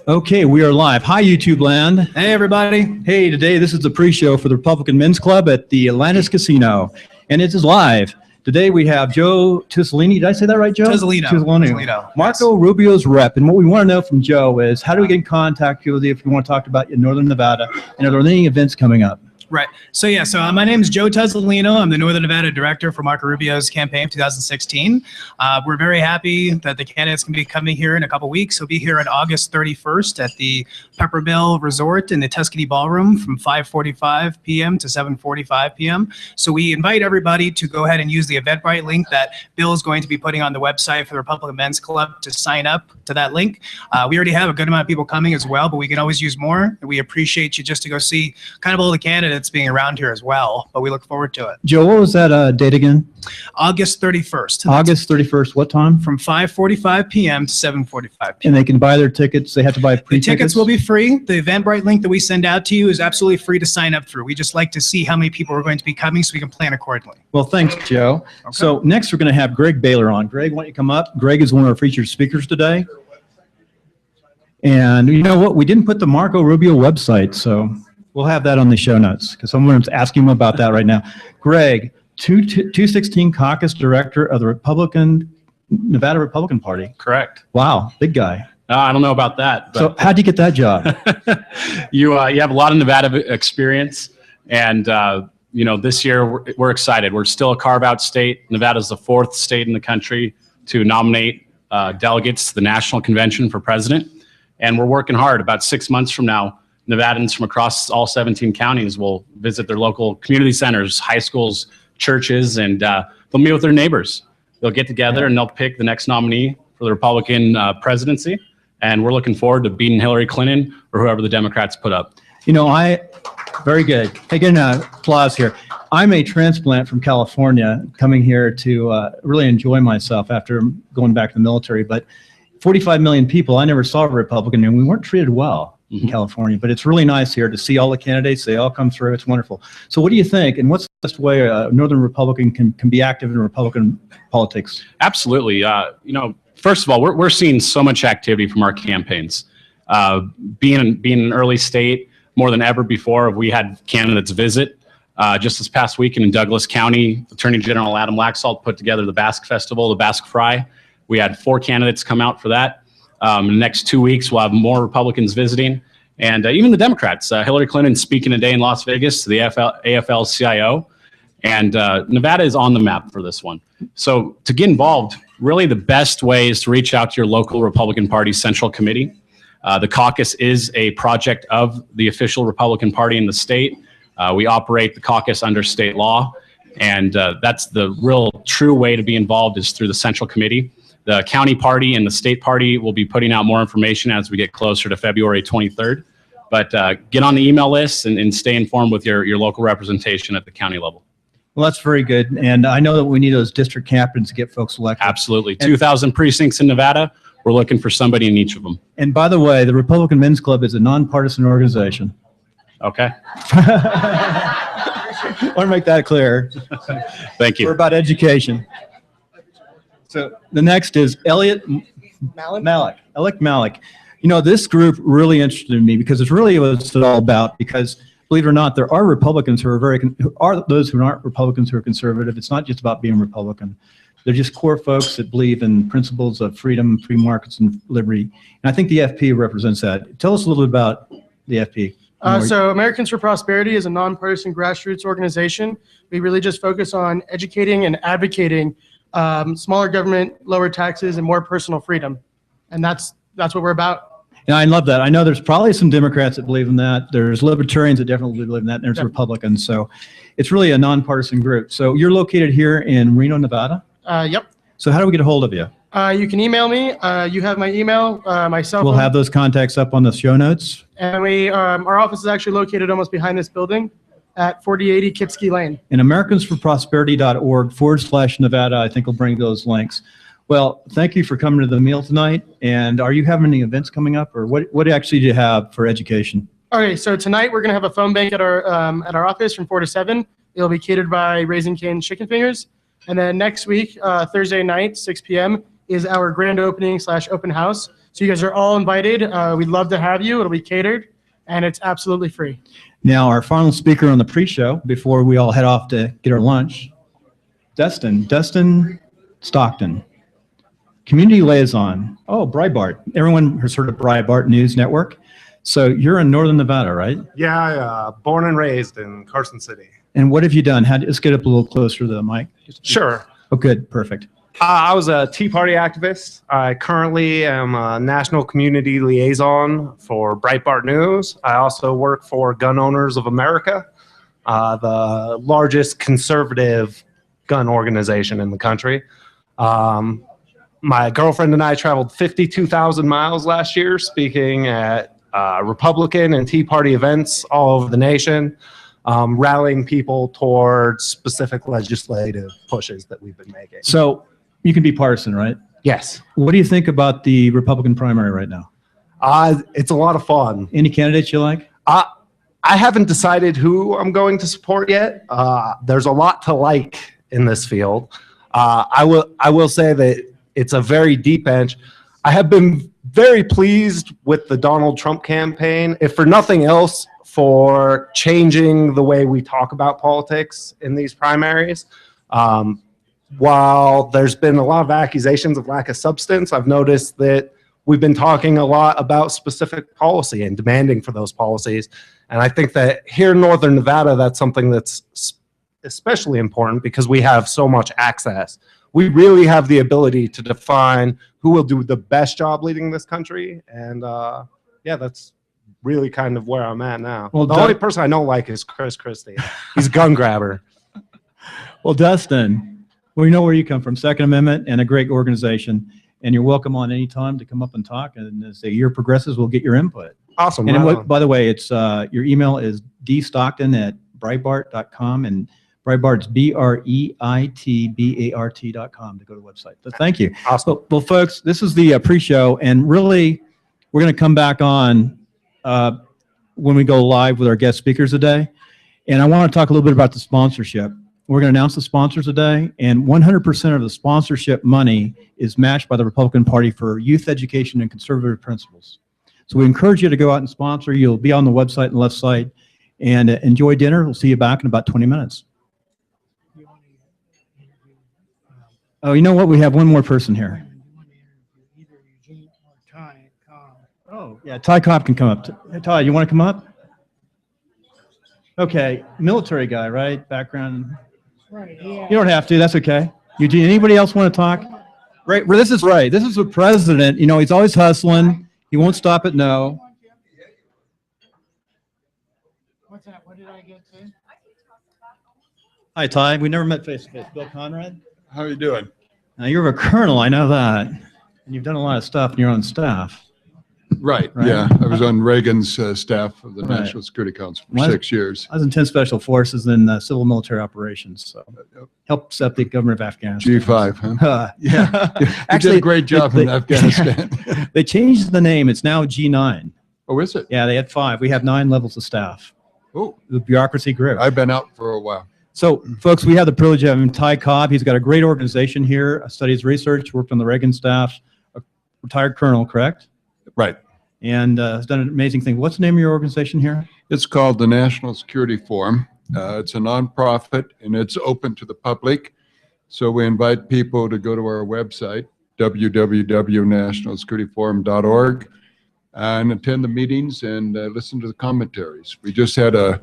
Okay, we are live. Hi, YouTube land. Hey, everybody. Hey, today this is the pre-show for the Republican Men's Club at the Atlantis Casino, and it is live. Today we have Joe Tizzolini. Did I say that right, Joe? Tizzolino. Marco Rubio's rep. And what we want to know from Joe is, how do we get in contact with you if you want to talk about in Northern Nevada, and are there any events coming up? Right. So my name is Joe Tizzolino. I'm the Northern Nevada director for Marco Rubio's campaign of 2016. We're very happy that the candidates can be coming here in a couple weeks. He'll be here on August 31st at the Peppermill Resort in the Tuscany Ballroom from 5:45 p.m. to 7:45 p.m. So we invite everybody to go ahead and use the Eventbrite link that Bill is going to be putting on the website for the Republican Men's Club to sign up to that link. We already have a good amount of people coming as well, but we can always use more. We appreciate you just to go see kind of all the candidates being around here as well, but we look forward to it. Joe, what was that date again? August 31st. August 31st, what time? From 5:45 p.m. to 7:45 p.m. And they can buy their tickets. They have to buy pre-tickets? The tickets will be free. The Eventbrite link that we send out to you is absolutely free to sign up through. We just like to see how many people are going to be coming so we can plan accordingly. Well, thanks, Joe. Okay. So next we're going to have Greg Bailor on. Greg, why don't you come up? Greg is one of our featured speakers today. And you know what? We didn't put the Marco Rubio website, so we'll have that on the show notes because someone's asking him about that right now. Greg, 216 Caucus director of the Nevada Republican Party. Correct. Wow, big guy. I don't know about that. But so how'd you get that job? You have a lot of Nevada experience, and this year we're excited. We're still a carve-out state. Nevada's the 4th state in the country to nominate delegates to the national convention for president, and we're working hard. About 6 months from now, Nevadans from across all 17 counties will visit their local community centers, high schools, churches, and they'll meet with their neighbors. They'll get together and they'll pick the next nominee for the Republican presidency. And we're looking forward to beating Hillary Clinton or whoever the Democrats put up. Very good. Hey, get an applause here. I'm a transplant from California, coming here to really enjoy myself after going back to the military. But 45 million people, I never saw a Republican, and we weren't treated well in California, but it's really nice here to see all the candidates. They all come through. It's wonderful. So what do you think, and what's the best way a Northern Republican can be active in Republican politics? Absolutely. First of all, we're seeing so much activity from our campaigns. Being an early state, more than ever before, we had candidates visit. Just this past weekend in Douglas County, Attorney General Adam Laxalt put together the Basque Festival, the Basque Fry. We had 4 candidates come out for that. In the next 2 weeks, we'll have more Republicans visiting, and even the Democrats. Hillary Clinton speaking today in Las Vegas to the AFL-CIO, and Nevada is on the map for this one. So to get involved, really the best way is to reach out to your local Republican Party Central Committee. The caucus is a project of the official Republican Party in the state. We operate the caucus under state law, and that's the real true way to be involved is through the Central Committee. The county party and the state party will be putting out more information as we get closer to February 23rd. But get on the email list and stay informed with your local representation at the county level. Well, that's very good. And I know that we need those district captains to get folks elected. Absolutely. 2,000 precincts in Nevada. We're looking for somebody in each of them. And by the way, the Republican Men's Club is a nonpartisan organization. Okay. I want to make that clear. Thank you. We're about education. So the next is Elliot Malik. Elliott Malik. This group really interested me because it's really what it's all about. Because believe it or not, there are Republicans who are those who aren't Republicans who are conservative. It's not just about being Republican. They're just core folks that believe in principles of freedom, free markets, and liberty. And I think the FP represents that. Tell us a little bit about the FP. So Americans for Prosperity is a nonpartisan grassroots organization. We really just focus on educating and advocating smaller government, lower taxes, and more personal freedom. And that's what we're about. Yeah, I love that. I know there's probably some Democrats that believe in that. There's libertarians that definitely believe in that. And there's Republicans. So it's really a nonpartisan group. So you're located here in Reno, Nevada? Yep. So how do we get a hold of you? You can email me. You have my email, my cell phone. We'll have those contacts up on the show notes. And our office is actually located almost behind this building at 4080 Kipsky Lane. And americansforprosperity.org/Nevada, I think will bring those links. Well, thank you for coming to the meal tonight. And are you having any events coming up, or what actually do you have for education? Okay, so tonight we're going to have a phone bank at our office from 4 to 7. It'll be catered by Raising Cane's Chicken Fingers. And then next week, Thursday night, 6 p.m., is our grand opening / open house. So you guys are all invited. We'd love to have you. It'll be catered, and it's absolutely free. Now, our final speaker on the pre-show, before we all head off to get our lunch, Dustin Stockton, community liaison. Oh, Breitbart. Everyone has heard of Breitbart News Network. So you're in Northern Nevada, right? Yeah, born and raised in Carson City. And what have you done? Let's get up a little closer to the mic. Sure. Oh, good. Perfect. I was a Tea Party activist. I currently am a national community liaison for Breitbart News. I also work for Gun Owners of America, the largest conservative gun organization in the country. My girlfriend and I traveled 52,000 miles last year speaking at Republican and Tea Party events all over the nation, rallying people towards specific legislative pushes that we've been making. So you can be partisan, right? Yes. What do you think about the Republican primary right now? It's a lot of fun. Any candidates you like? I haven't decided who I'm going to support yet. There's a lot to like in this field. I will say that it's a very deep bench. I have been very pleased with the Donald Trump campaign, if for nothing else, for changing the way we talk about politics in these primaries. While there's been a lot of accusations of lack of substance, I've noticed that we've been talking a lot about specific policy and demanding for those policies. And I think that here in Northern Nevada, that's something that's especially important because we have so much access. We really have the ability to define who will do the best job leading this country. And yeah, that's really kind of where I'm at now. Well, the only person I don't like is Chris Christie. He's a gun grabber. Well, Dustin, we know where you come from, Second Amendment and a great organization, and you're welcome on any time to come up and talk. And as the year progresses, we'll get your input. Awesome. And Right on. by the way, it's your email is dstockton@breitbart.com, and Breitbart's BREITBART.com to go to the website. So thank you. Awesome. Well, folks, this is the pre-show, and really, we're going to come back on when we go live with our guest speakers today. And I want to talk a little bit about the sponsorship. We're going to announce the sponsors today, and 100% of the sponsorship money is matched by the Republican Party for youth education and conservative principles. So we encourage you to go out and sponsor. You'll be on the website and left side, and enjoy dinner. We'll see you back in about 20 minutes. Oh, you know what? We have one more person here. Oh, yeah, Ty Cobb can come up. Ty, you want to come up? Okay, military guy, right? Background. Right, yeah. You don't have to. That's okay. Anybody else want to talk? Right. Well, this is right. This is the president. You know, he's always hustling. He won't stop at no. What's that? What did I get to? Hi, Ty. We never met face to face. Bill Conrad. How are you doing? Now, you're a colonel. I know that. And you've done a lot of stuff in your own staff. Right. Right. Yeah. I was on Reagan's staff of the Right. National Security Council for What? 6 years. I was in 10 Special Forces in civil military operations, so helped set up the government of Afghanistan. G5, huh? Yeah. You did a great job in Afghanistan. They changed the name. It's now G9. Oh, is it? Yeah, they had 5. We have 9 levels of staff. Oh, The bureaucracy grew. I've been out for a while. So, folks, we have the privilege of having Ty Cobb. He's got a great organization here, studies research, worked on the Reagan staff, a retired colonel, correct? Right. And has done an amazing thing. What's the name of your organization here? It's called the National Security Forum. It's a nonprofit and it's open to the public. So we invite people to go to our website, www.nationalsecurityforum.org, and attend the meetings and listen to the commentaries. We just had a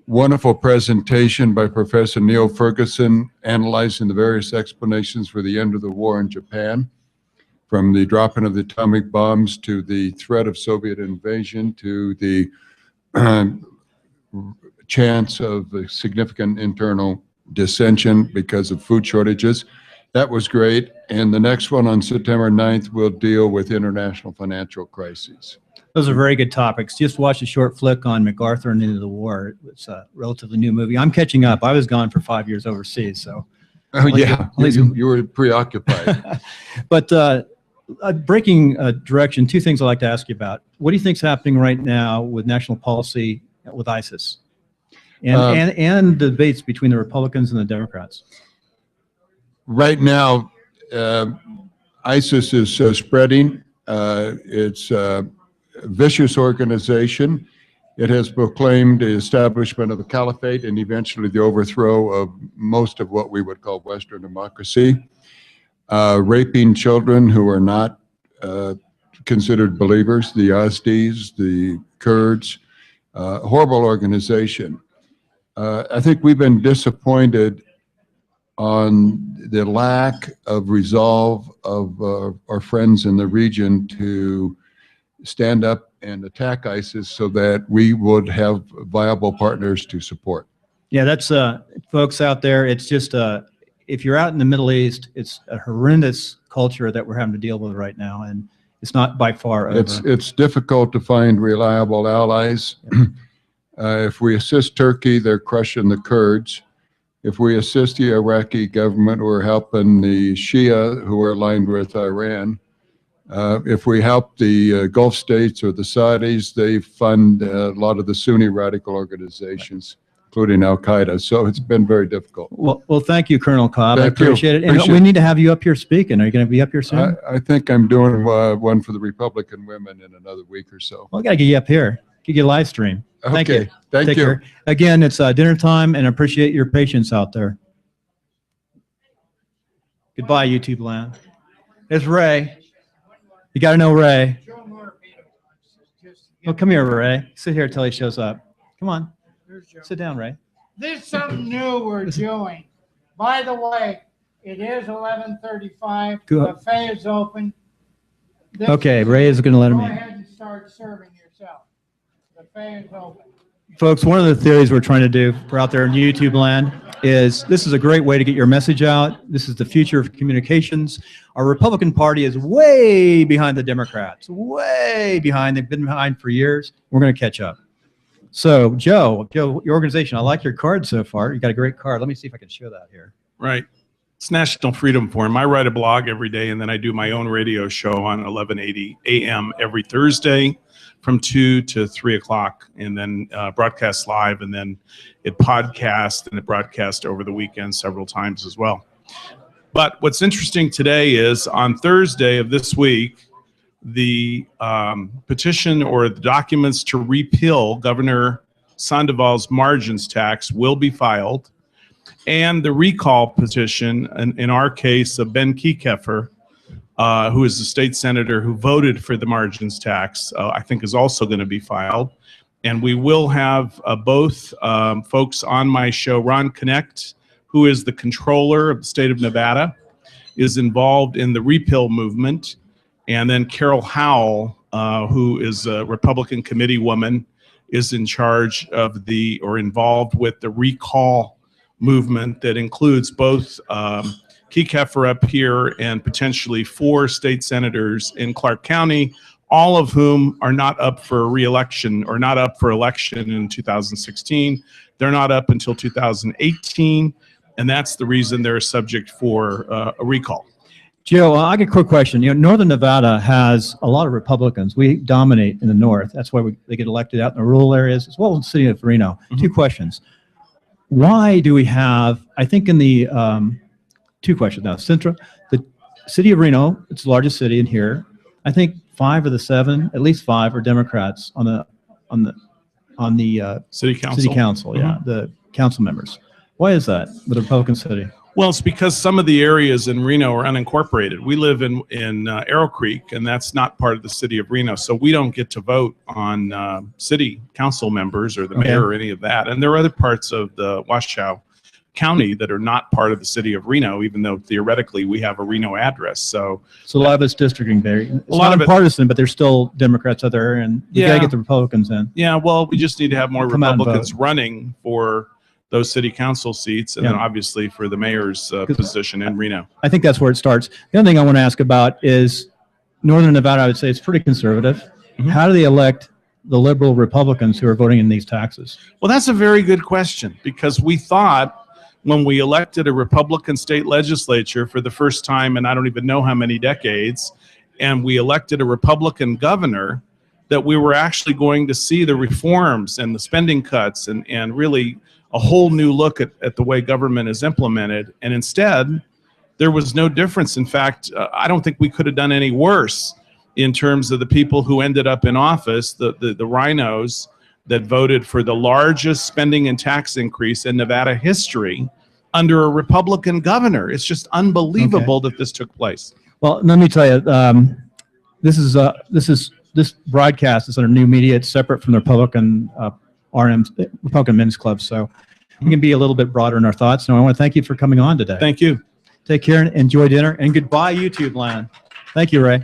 wonderful presentation by Professor Neil Ferguson analyzing the various explanations for the end of the war in Japan, from the dropping of the atomic bombs to the threat of Soviet invasion to the chance of a significant internal dissension because of food shortages. That was great. And the next one on September 9th will deal with international financial crises. Those are very good topics. Just watch a short flick on MacArthur and Into the War. It's a relatively new movie. I'm catching up. I was gone for 5 years overseas, so. Oh, yeah, at least- you were preoccupied. But breaking direction, 2 things I'd like to ask you about. What do you think is happening right now with national policy with ISIS? And debates between the Republicans and the Democrats? Right now, ISIS is spreading. It's a vicious organization. It has proclaimed the establishment of a caliphate and eventually the overthrow of most of what we would call Western democracy, raping children who are not considered believers, the Yazidis, the Kurds, horrible organization. I think we've been disappointed on the lack of resolve of our friends in the region to stand up and attack ISIS so that we would have viable partners to support. Yeah, that's folks out there. It's just if you're out in the Middle East, it's a horrendous culture that we're having to deal with right now, and it's not by far over. It's difficult to find reliable allies. If we assist Turkey, they're crushing the Kurds. If we assist the Iraqi government, we're helping the Shia who are aligned with Iran. If we help the Gulf states or the Saudis, they fund a lot of the Sunni radical organizations, including Al-Qaeda. So it's been very difficult. Well, thank you, Colonel Cobb. I Thank you. appreciate it. And Appreciate we it. need to have you up here speaking. Are you going to be up here soon? I think I'm doing one for the Republican women in another week or so. Well, I got to get you up here. Get you a live stream. Thank Okay, you. thank Take you. care. Again, it's dinner time, and I appreciate your patience out there. Goodbye, YouTube land. There's Ray. You got to know Ray. Oh, come here, Ray. Sit here until he shows up. Come on. Sit down, Ray. This is something new we're doing. By the way, it is 11:35. Go- Buffet is open. This Okay, is- Ray is going to let him Go in. ahead and start serving yourself. Buffet is open. Folks, one of the theories we're trying to do for out there in YouTube land is this is a great way to get your message out. This is the future of communications. Our Republican Party is way behind the Democrats, way behind. They've been behind for years. We're going to catch up. So, Joe, your organization, I like your card so far. You got a great card. Let me see if I can show that here. Right. It's National Freedom Forum. I write a blog every day, and then I do my own radio show on 1180 a.m. every Thursday from 2 to 3 o'clock, and then broadcast live, and then it podcasts, and it broadcasts over the weekend several times as well. But what's interesting today is on Thursday of this week, the petition or the documents to repeal Governor Sandoval's margins tax will be filed. And the recall petition, in our case, of Ben Kekeffer, who is the state senator who voted for the margins tax, I think is also going to be filed. And we will have both folks on my show. Ron Connect, who is the controller of the state of Nevada, is involved in the repeal movement. And then Carol Howell, who is a Republican committee woman, is in charge of or involved with the recall movement that includes both Kekeffer up here and potentially 4 state senators in Clark County, all of whom are not up for re-election or not up for election in 2016. They're not up until 2018, and that's the reason they're subject for a recall. Joe, I got a quick question. You know, Northern Nevada has a lot of Republicans. We dominate in the north. That's why they get elected out in the rural areas, as well as the city of Reno. Mhm. 2 questions. Why do we have, I think in the, 2 questions now. The city of Reno, it's the largest city in here. I think 5 of the 7, at least 5 are Democrats on the City council. city council, yeah, the council members. Why is that with a Republican city? Well, it's because some of the areas in Reno are unincorporated. We live in Arrow Creek, and that's not part of the city of Reno. So we don't get to vote on city council members or the Okay. mayor or any of that. And there are other parts of the Washoe County that are not part of the city of Reno, even though theoretically we have a Reno address. So So a lot of it's districting there. It's lot of it- nonpartisan, but there's still Democrats out there, and you Yeah. gotta get the Republicans in. yeah, well, we just need to have more Come out and Republicans vote. running for those city council seats, and then Yeah. obviously for the mayor's position in Reno. I think that's where it starts. The other thing I want to ask about is Northern Nevada, I would say it's pretty conservative. Mhm. How do they elect the liberal Republicans who are voting in these taxes? Well, that's a very good question, because we thought when we elected a Republican state legislature for the first time in I don't even know how many decades, and we elected a Republican governor, that we were actually going to see the reforms and the spending cuts and really a whole new look at the way government is implemented. And instead, there was no difference. In fact, I don't think we could have done any worse in terms of the people who ended up in office, the rhinos that voted for the largest spending and tax increase in Nevada history under a Republican governor. It's just unbelievable that this took place. Well, let me tell you, this broadcast is under new media. It's separate from the Republican Republican Men's Club, so we can be a little bit broader in our thoughts. And I want to thank you for coming on today. Thank you. Take care and enjoy dinner. And goodbye, YouTube land. Thank you, Ray.